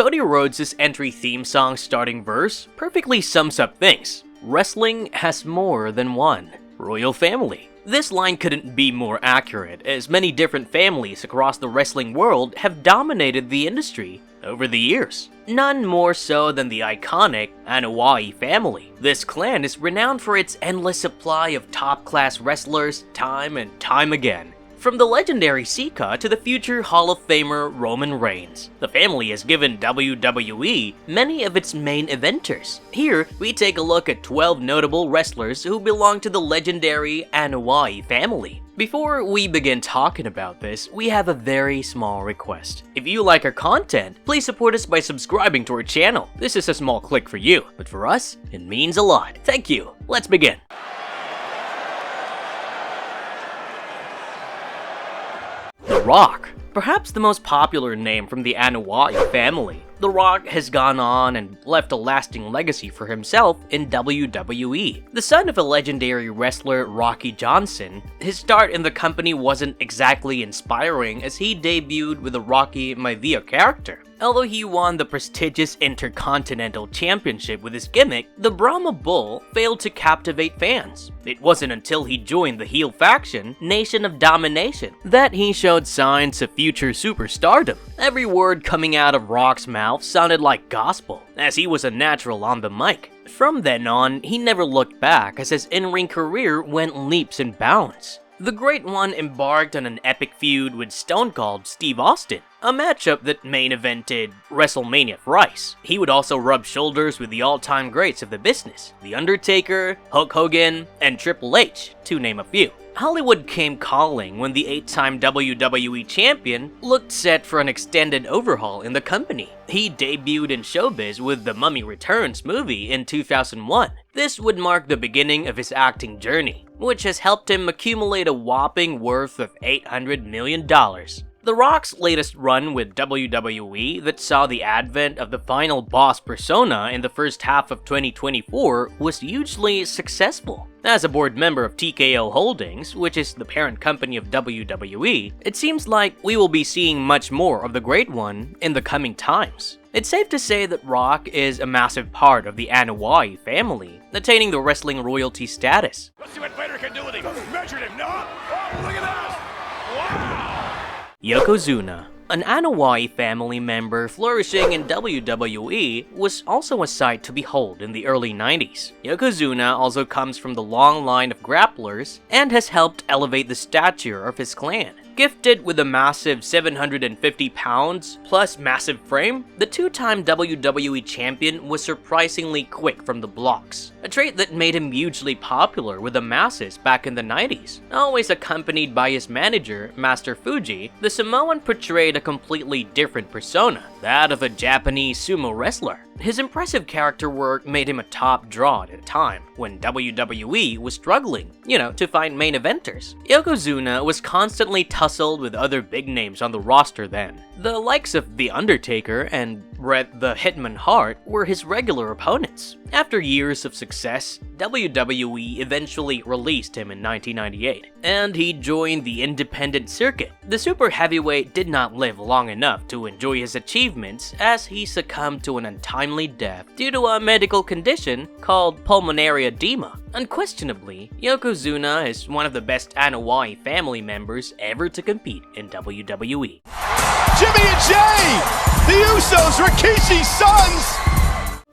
Cody Rhodes' entry theme song starting verse perfectly sums up things. Wrestling has more than one royal family. This line couldn't be more accurate, as many different families across the wrestling world have dominated the industry over the years. None more so than the iconic Anoa'i family. This clan is renowned for its endless supply of top-class wrestlers time and time again. From the legendary Sika to the future Hall of Famer Roman Reigns, the family has given WWE many of its main eventers. Here, we take a look at 12 notable wrestlers who belong to the legendary Anoa'i family. Before we begin talking about this, we have a very small request. If you like our content, please support us by subscribing to our channel. This is a small click for you, but for us, it means a lot. Thank you. Let's begin. The Rock. Perhaps the most popular name from the Anoa'i family, The Rock has gone on and left a lasting legacy for himself in WWE. The son of a legendary wrestler, Rocky Johnson, his start in the company wasn't exactly inspiring as he debuted with the Rocky Maivia character. Although he won the prestigious Intercontinental Championship with his gimmick, the Brahma Bull failed to captivate fans. It wasn't until he joined the heel faction, Nation of Domination, that he showed signs of future superstardom. Every word coming out of Rock's mouth sounded like gospel, as he was a natural on the mic. From then on, he never looked back as his in-ring career went leaps and bounds. The Great One embarked on an epic feud with Stone Cold Steve Austin, a matchup that main evented WrestleMania thrice. He would also rub shoulders with the all-time greats of the business, The Undertaker, Hulk Hogan, and Triple H, to name a few. Hollywood came calling when the 8-time WWE champion looked set for an extended overhaul in the company. He debuted in showbiz with The Mummy Returns movie in 2001. This would mark the beginning of his acting journey, which has helped him accumulate a whopping worth of $800 million. The Rock's latest run with WWE that saw the advent of the final boss persona in the first half of 2024 was hugely successful. As a board member of TKO Holdings, which is the parent company of WWE, it seems like we will be seeing much more of the Great One in the coming times. It's safe to say that Rock is a massive part of the Anoa'i family, attaining the wrestling royalty status. Let's see what Vader can do with him. Measured him, no? Oh, look at that! Wow! Yokozuna, an Anoa'i family member flourishing in WWE, was also a sight to behold in the early 90s. Yokozuna also comes from the long line of grapplers and has helped elevate the stature of his clan. Gifted with a massive 750 pounds plus massive frame, the two-time WWE champion was surprisingly quick from the blocks, a trait that made him hugely popular with the masses back in the 90s. Always accompanied by his manager, Master Fuji, the Samoan portrayed a completely different persona, that of a Japanese sumo wrestler. His impressive character work made him a top draw at a time when WWE was struggling, to find main eventers. Yokozuna was constantly tussled with other big names on the roster then. The likes of The Undertaker and Bret the Hitman Hart were his regular opponents. After years of success, WWE eventually released him in 1998, and he joined the independent circuit. The super heavyweight did not live long enough to enjoy his achievements as he succumbed to an untimely death due to a medical condition called pulmonary edema. Unquestionably, Yokozuna is one of the best Anoa'i family members ever to compete in WWE. Jimmy and Jay! The Usos, Rikishi's sons!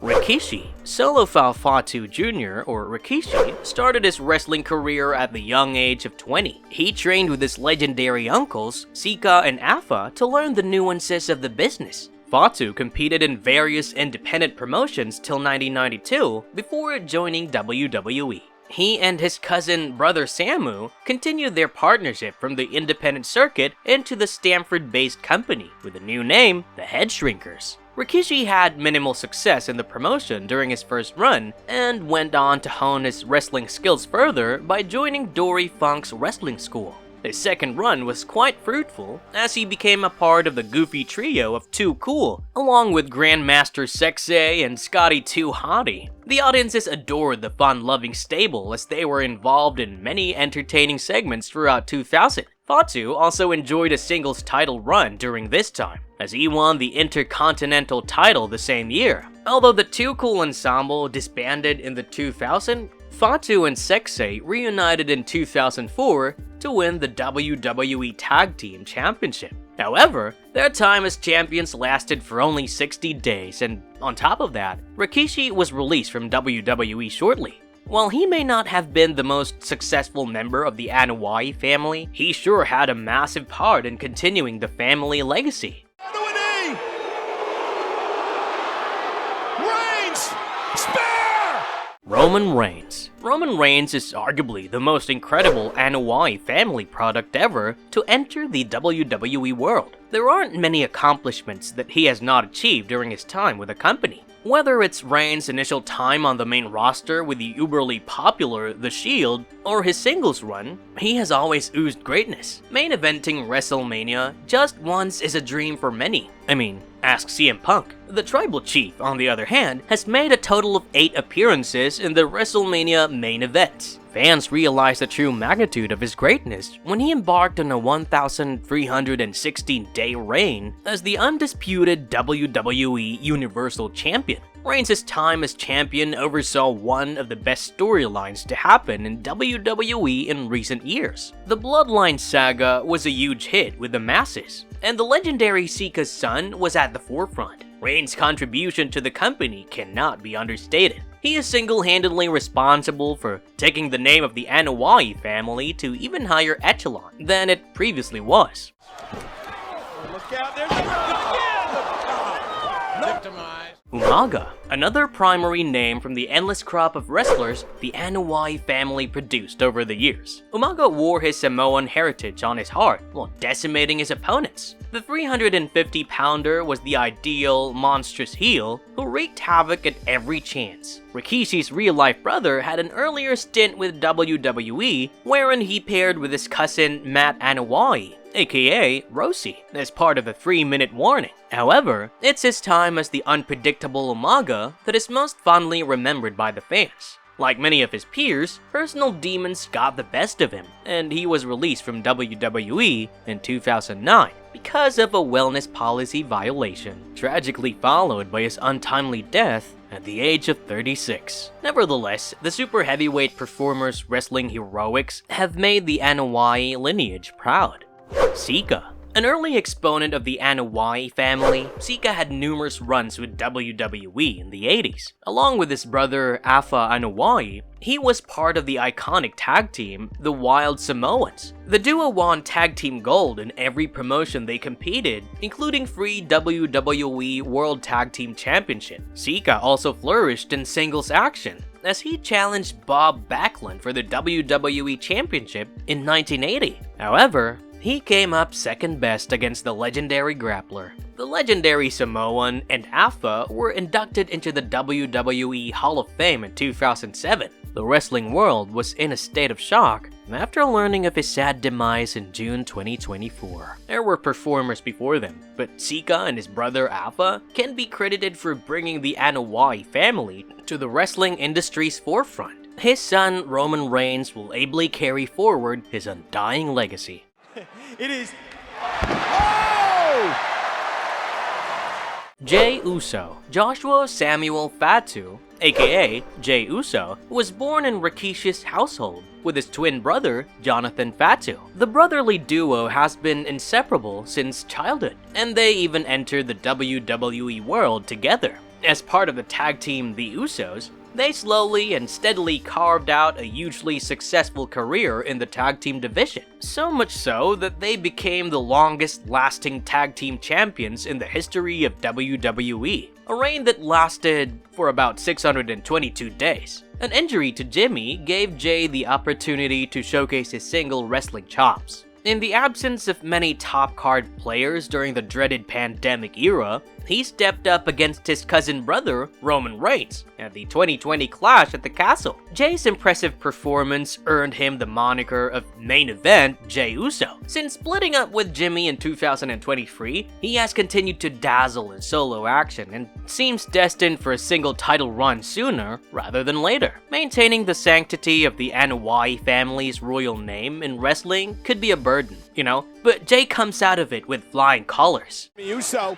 Rikishi. Solo Fatu Jr., or Rikishi, started his wrestling career at the young age of 20. He trained with his legendary uncles, Sika and Afa, to learn the nuances of the business. Fatu competed in various independent promotions till 1992 before joining WWE. He and his cousin brother Samu continued their partnership from the independent circuit into the Stamford-based company with a new name, the Head Shrinkers. Rikishi had minimal success in the promotion during his first run and went on to hone his wrestling skills further by joining Dory Funk's wrestling school. His second run was quite fruitful, as he became a part of the goofy trio of Too Cool, along with Grandmaster Sexay and Scotty Too Hottie. The audiences adored the fun-loving stable as they were involved in many entertaining segments throughout 2000. Fatu also enjoyed a singles title run during this time. as he won the Intercontinental title the same year. Although the Too Cool Ensemble disbanded in the 2000, Fatu and Sexay reunited in 2004 to win the WWE Tag Team Championship. However, their time as champions lasted for only 60 days, and on top of that, Rikishi was released from WWE shortly. While he may not have been the most successful member of the Anoa'i family, he sure had a massive part in continuing the family legacy. Anoa'i! Reigns! Spear! Roman Reigns. Roman Reigns is arguably the most incredible Anoa'i family product ever to enter the WWE world. There aren't many accomplishments that he has not achieved during his time with the company. Whether it's Reigns' initial time on the main roster with the uberly popular The Shield, or his singles run, he has always oozed greatness. Main eventing WrestleMania just once is a dream for many. Ask CM Punk. The Tribal Chief, on the other hand, has made a total of 8 appearances in the WrestleMania main events. Fans realized the true magnitude of his greatness when he embarked on a 1,316-day reign as the undisputed WWE Universal Champion. Reigns' time as champion oversaw one of the best storylines to happen in WWE in recent years. The Bloodline saga was a huge hit with the masses, and the legendary Sika's son was at the forefront. Reigns' contribution to the company cannot be understated. He is single-handedly responsible for taking the name of the Anoa'i family to even higher echelon than it previously was. Look out, there's the Umaga, another primary name from the endless crop of wrestlers the Anoa'i family produced over the years. Umaga wore his Samoan heritage on his heart while decimating his opponents. The 350-pounder was the ideal, monstrous heel who wreaked havoc at every chance. Rikishi's real-life brother had an earlier stint with WWE wherein he paired with his cousin Matt Anoa'i, aka Roshi, as part of the 3-minute warning. However, it's his time as the unpredictable Umaga that is most fondly remembered by the fans. Like many of his peers, personal demons got the best of him, and he was released from WWE in 2009 because of a wellness policy violation, tragically followed by his untimely death at the age of 36. Nevertheless, the super heavyweight performer's wrestling heroics have made the Anoa'i lineage proud. Sika. An early exponent of the Anoa'i family, Sika had numerous runs with WWE in the 80s. Along with his brother Afa Anoa'i, he was part of the iconic tag team, the Wild Samoans. The duo won tag team gold in every promotion they competed, including free WWE World Tag Team Championship. Sika also flourished in singles action, as he challenged Bob Backlund for the WWE Championship in 1980. However, he came up second best against the legendary grappler. The legendary Samoan and Afa were inducted into the WWE Hall of Fame in 2007. The wrestling world was in a state of shock after learning of his sad demise in June 2024. There were performers before them, but Sika and his brother Afa can be credited for bringing the Anoa'i family to the wrestling industry's forefront. His son Roman Reigns will ably carry forward his undying legacy. It is. Oh! Jey Uso. Joshua Samuel Fatu, aka Jey Uso, was born in Rikishi's household with his twin brother, Jonathan Fatu. The brotherly duo has been inseparable since childhood, and they even entered the WWE world together. As part of the tag team The Usos, they slowly and steadily carved out a hugely successful career in the tag team division. So much so that they became the longest lasting tag team champions in the history of WWE, a reign that lasted for about 622 days. An injury to Jimmy gave Jey the opportunity to showcase his single wrestling chops. In the absence of many top card players during the dreaded pandemic era, he stepped up against his cousin brother, Roman Reigns, at the 2020 Clash at the Castle. Jay's impressive performance earned him the moniker of Main Event Jey Uso. Since splitting up with Jimmy in 2023, he has continued to dazzle in solo action and seems destined for a single title run sooner rather than later. Maintaining the sanctity of the Anoa'i family's royal name in wrestling could be a burden, but Jay comes out of it with flying colors. Uso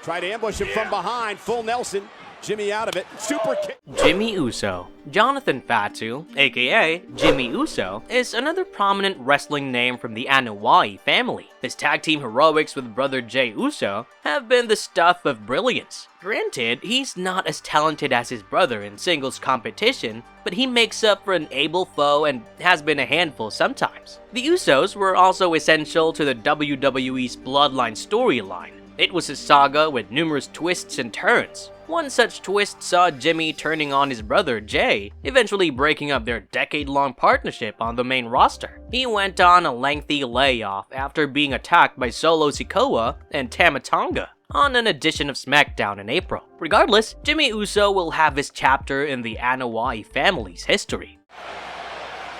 tried to ambush him from behind, full Nelson. Jimmy out of it, super kick. Jimmy Uso. Jonathan Fatu, aka Jimmy Uso, is another prominent wrestling name from the Anoa'i family. His tag team heroics with brother Jey Uso have been the stuff of brilliance. Granted, he's not as talented as his brother in singles competition, but he makes up for an able foe and has been a handful sometimes. The Usos were also essential to the WWE's Bloodline storyline. It was a saga with numerous twists and turns. One such twist saw Jimmy turning on his brother Jay, eventually breaking up their decade-long partnership on the main roster. He went on a lengthy layoff after being attacked by Solo Sikoa and Tama Tonga on an edition of SmackDown in April. Regardless, Jimmy Uso will have his chapter in the Anoa'i family's history.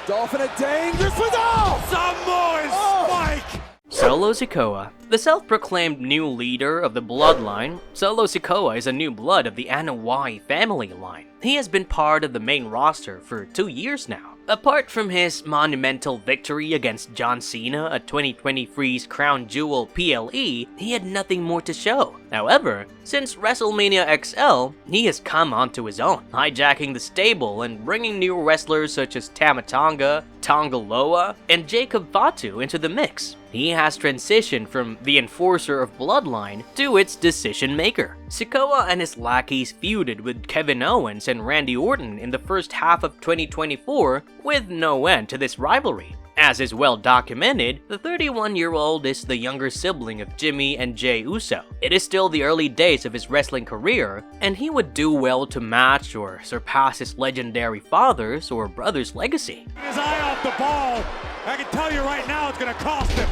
Dolphin a dangerous with some more spike! Solo Sikoa. The self-proclaimed new leader of the Bloodline, Solo Sikoa is a new blood of the Anoa'i family line. He has been part of the main roster for 2 years now. Apart from his monumental victory against John Cena at 2023's Crown Jewel PLE, he had nothing more to show. However, since WrestleMania XL, he has come onto his own, hijacking the stable and bringing new wrestlers such as Tama Tonga, Tonga Loa, and Jacob Fatu into the mix. He has transitioned from the enforcer of Bloodline to its decision maker. Sikoa and his lackeys feuded with Kevin Owens and Randy Orton in the first half of 2024 with no end to this rivalry. As is well documented, the 31-year-old is the younger sibling of Jimmy and Jey Uso. It is still the early days of his wrestling career, and he would do well to match or surpass his legendary father's or brother's legacy. His eye off the ball. I can tell you right now it's gonna cost him.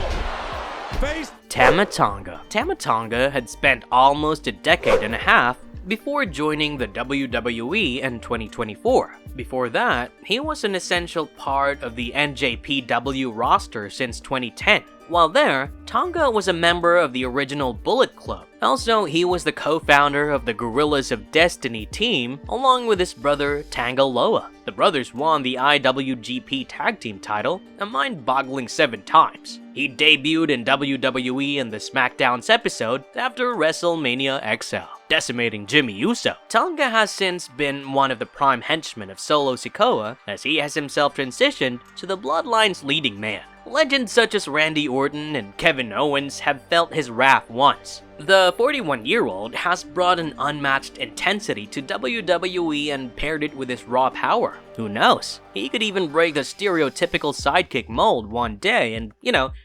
Tama Tonga. Tama Tonga had spent almost a decade and a half before joining the WWE in 2024. Before that, he was an essential part of the NJPW roster since 2010. While there, Tonga was a member of the original Bullet Club. Also, he was the co-founder of the Gorillas of Destiny team, along with his brother Tanga Loa. The brothers won the IWGP Tag Team title a mind-boggling 7 times. He debuted in WWE in the SmackDown's episode after WrestleMania XL, decimating Jimmy Uso. Tonga has since been one of the prime henchmen of Solo Sikoa, as he has himself transitioned to the Bloodline's leading man. Legends such as Randy Orton and Kevin Owens have felt his wrath once. The 41-year-old has brought an unmatched intensity to WWE and paired it with his raw power. Who knows? He could even break the stereotypical sidekick mold one day and,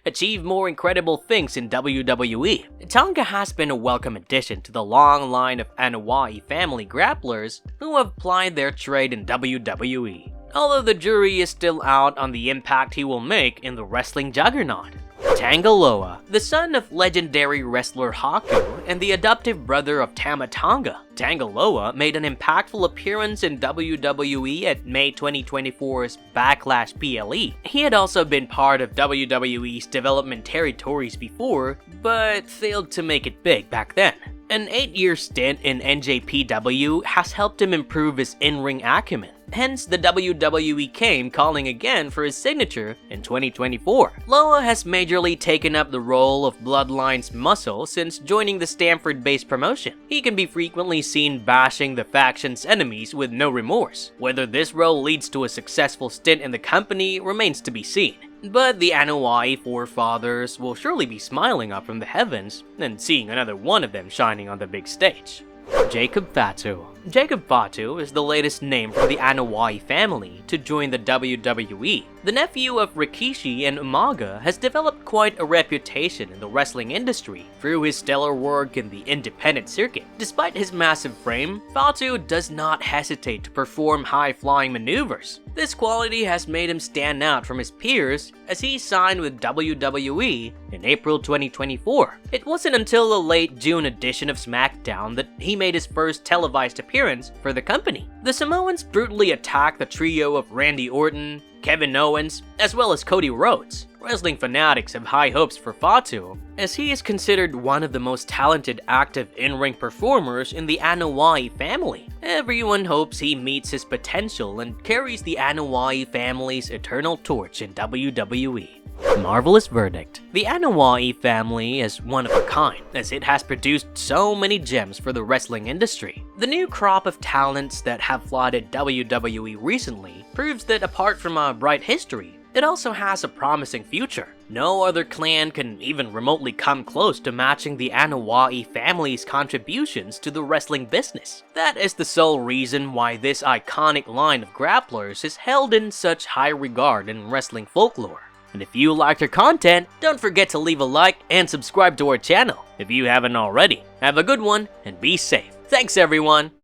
achieve more incredible things in WWE. Tonga has been a welcome addition to the long line of Anoa'i family grapplers who have plied their trade in WWE. Although the jury is still out on the impact he will make in the wrestling juggernaut. Tanga Loa, the son of legendary wrestler Haku and the adoptive brother of Tama Tonga. Tanga Loa made an impactful appearance in WWE at May 2024's Backlash PLE. He had also been part of WWE's development territories before, but failed to make it big back then. An 8-year stint in NJPW has helped him improve his in-ring acumen. Hence, the WWE came calling again for his signature in 2024. Loa has majorly taken up the role of Bloodline's muscle since joining the Stamford-based promotion. He can be frequently seen bashing the faction's enemies with no remorse. Whether this role leads to a successful stint in the company remains to be seen. But the Anoa'i forefathers will surely be smiling up from the heavens and seeing another one of them shining on the big stage. Jacob Fatu. Jacob Fatu is the latest name from the Anoa'i family to join the WWE. The nephew of Rikishi and Umaga has developed quite a reputation in the wrestling industry through his stellar work in the independent circuit. Despite his massive frame, Fatu does not hesitate to perform high-flying maneuvers. This quality has made him stand out from his peers as he signed with WWE in April 2024. It wasn't until the late June edition of SmackDown that he made his first televised appearance for the company. The Samoans brutally attacked the trio of Randy Orton, Kevin Owens, as well as Cody Rhodes. Wrestling fanatics have high hopes for Fatu, as he is considered one of the most talented active in-ring performers in the Anoa'i family. Everyone hopes he meets his potential and carries the Anoa'i family's eternal torch in WWE. Marvelous verdict. The Anoa'i family is one of a kind, as it has produced so many gems for the wrestling industry. The new crop of talents that have flooded WWE recently proves that apart from a bright history, it also has a promising future. No other clan can even remotely come close to matching the Anoa'i family's contributions to the wrestling business. That is the sole reason why this iconic line of grapplers is held in such high regard in wrestling folklore. And if you liked our content, don't forget to leave a like and subscribe to our channel if you haven't already. Have a good one and be safe. Thanks everyone!